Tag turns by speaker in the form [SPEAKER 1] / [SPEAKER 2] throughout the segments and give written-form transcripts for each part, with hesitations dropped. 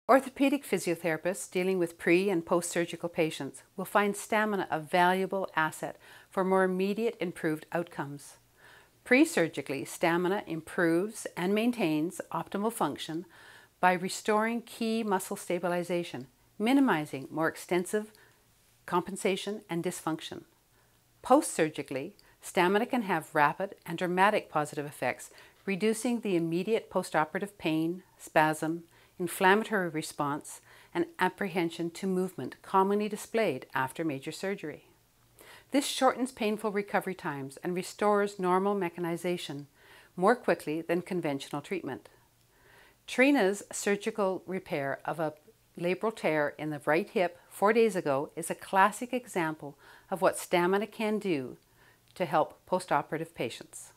[SPEAKER 1] Orthopedic physiotherapists dealing with pre- and post-surgical patients will find STAMINA a valuable asset for more immediate improved outcomes. Pre-surgically, STAMINA improves and maintains optimal function by restoring key muscle stabilization, minimizing more extensive compensation and dysfunction. Post-surgically, STAMINA can have rapid and dramatic positive effects, reducing the immediate post-operative pain, spasm, inflammatory response, and apprehension to movement commonly displayed after major surgery. This shortens painful recovery times and restores normal mechanization more quickly than conventional treatment. Trina's surgical repair of a labral tear in the right hip 4 days ago is a classic example of what STAMINA can do to help post-operative patients.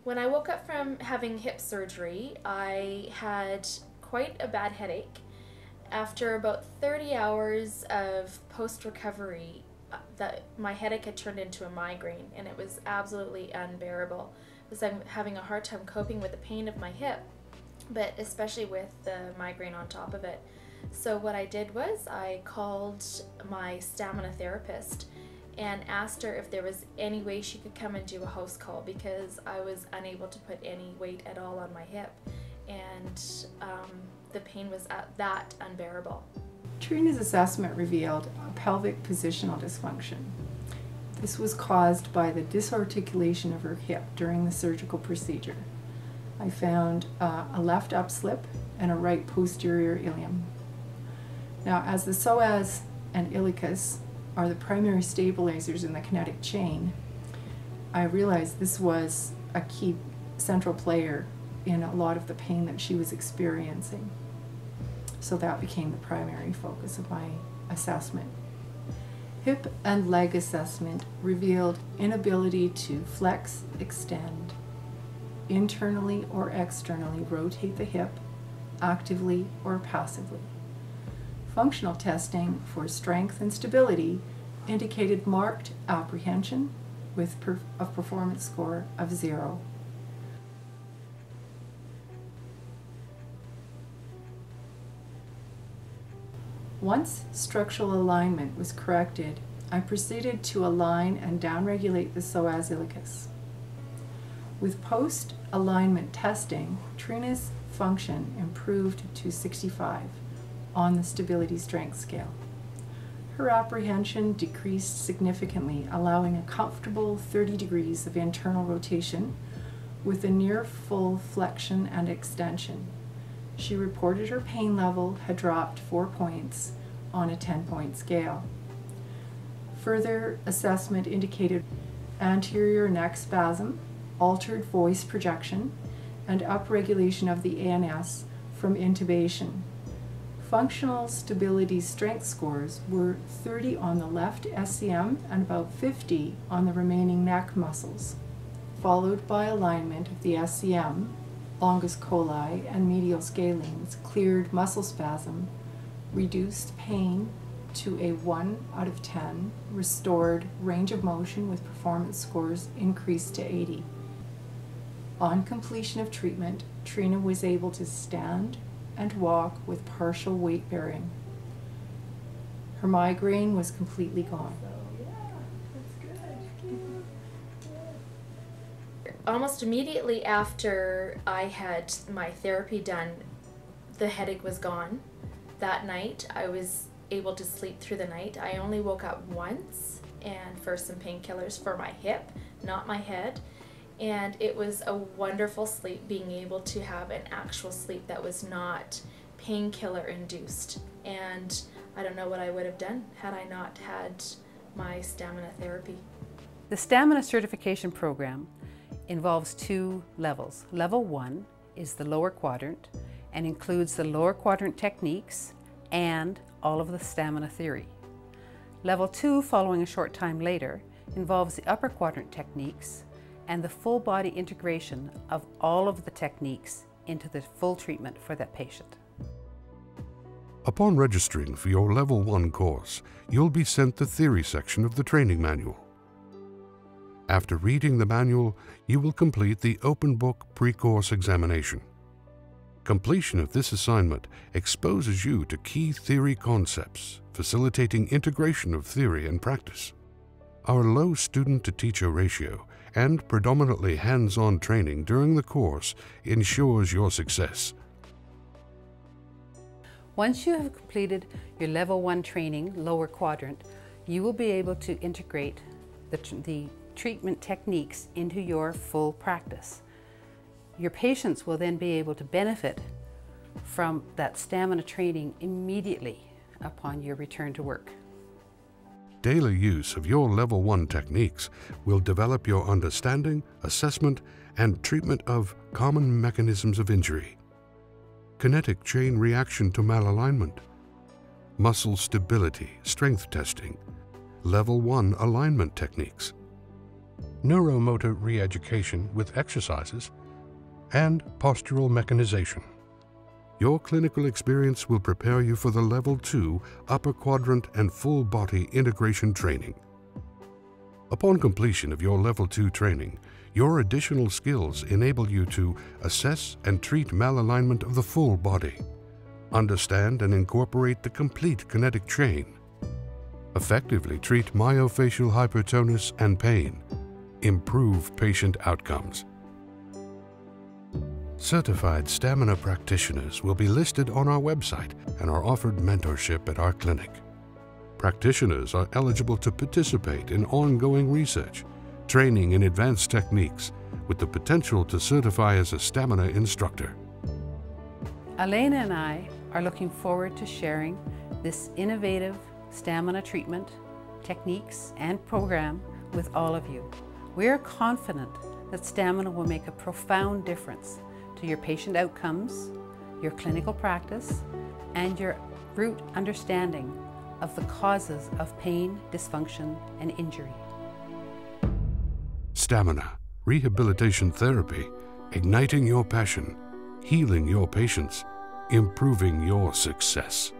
[SPEAKER 2] When I woke up from having hip surgery, I had quite a bad headache. After about 30 hours of post-recovery, my headache had turned into a migraine, and it was absolutely unbearable. I was having a hard time coping with the pain of my hip, but especially with the migraine on top of it. So what I did was I called my STAMINA therapist and asked her if there was any way she could come and do a house call, because I was unable to put any weight at all on my hip, and the pain was that unbearable.
[SPEAKER 3] Trina's assessment revealed a pelvic positional dysfunction. This was caused by the disarticulation of her hip during the surgical procedure. I found a left upslip and a right posterior ilium. Now, as the psoas and iliacus are the primary stabilizers in the kinetic chain, I realized this was a key central player in a lot of the pain that she was experiencing. So that became the primary focus of my assessment. Hip and leg assessment revealed inability to flex, extend, internally or externally rotate the hip, actively or passively. Functional testing for strength and stability indicated marked apprehension with a performance score of 0. Once structural alignment was corrected, I proceeded to align and downregulate the psoas iliacus. With post-alignment testing, Trina's function improved to 65 on the stability strength scale. Her apprehension decreased significantly, allowing a comfortable 30 degrees of internal rotation with a near full flexion and extension. She reported her pain level had dropped 4 points on a 10-point scale. Further assessment indicated anterior neck spasm, altered voice projection, and upregulation of the ANS from intubation. Functional stability strength scores were 30 on the left SCM and about 50 on the remaining neck muscles, followed by alignment of the SCM, longus coli, and medial scalenes, cleared muscle spasm, reduced pain to a 1 out of 10, restored range of motion with performance scores increased to 80. On completion of treatment, Trina was able to stand and walk with partial weight bearing. Her migraine was completely gone.
[SPEAKER 2] Almost immediately after I had my therapy done, the headache was gone. That night, I was able to sleep through the night. I only woke up once, and for some painkillers for my hip, not my head. And it was a wonderful sleep, being able to have an actual sleep that was not painkiller induced. And I don't know what I would have done had I not had my STAMINA therapy.
[SPEAKER 1] The STAMINA certification program involves 2 levels. Level 1 is the lower quadrant and includes the lower quadrant techniques and all of the STAMINA theory. Level 2, following a short time later, involves the upper quadrant techniques and the full body integration of all of the techniques into the full treatment for that patient.
[SPEAKER 4] Upon registering for your Level 1 course, you'll be sent the theory section of the training manual. After reading the manual, you will complete the open book pre-course examination. Completion of this assignment exposes you to key theory concepts, facilitating integration of theory and practice. Our low student-to-teacher ratio and predominantly hands-on training during the course ensures your success.
[SPEAKER 1] Once you have completed your Level 1 training, lower quadrant, you will be able to integrate the treatment techniques into your full practice. Your patients will then be able to benefit from that stamina training immediately upon your return to work.
[SPEAKER 4] Daily use of your Level 1 techniques will develop your understanding, assessment, and treatment of common mechanisms of injury, kinetic chain reaction to malalignment, muscle stability, strength testing, Level 1 alignment techniques, neuro-motor re-education with exercises, and postural mechanization. Your clinical experience will prepare you for the Level 2 upper quadrant and full body integration training. Upon completion of your Level 2 training, your additional skills enable you to assess and treat malalignment of the full body, understand and incorporate the complete kinetic chain, effectively treat myofascial hypertonus and pain, improve patient outcomes. Certified stamina practitioners will be listed on our website and are offered mentorship at our clinic. Practitioners are eligible to participate in ongoing research, training in advanced techniques, with the potential to certify as a stamina instructor.
[SPEAKER 1] Elena and I are looking forward to sharing this innovative stamina treatment, techniques, and program with all of you. We are confident that stamina will make a profound difference to your patient outcomes, your clinical practice, and your root understanding of the causes of pain, dysfunction, and injury.
[SPEAKER 4] Stamina, Rehabilitation Therapy, igniting your passion, healing your patients, improving your success.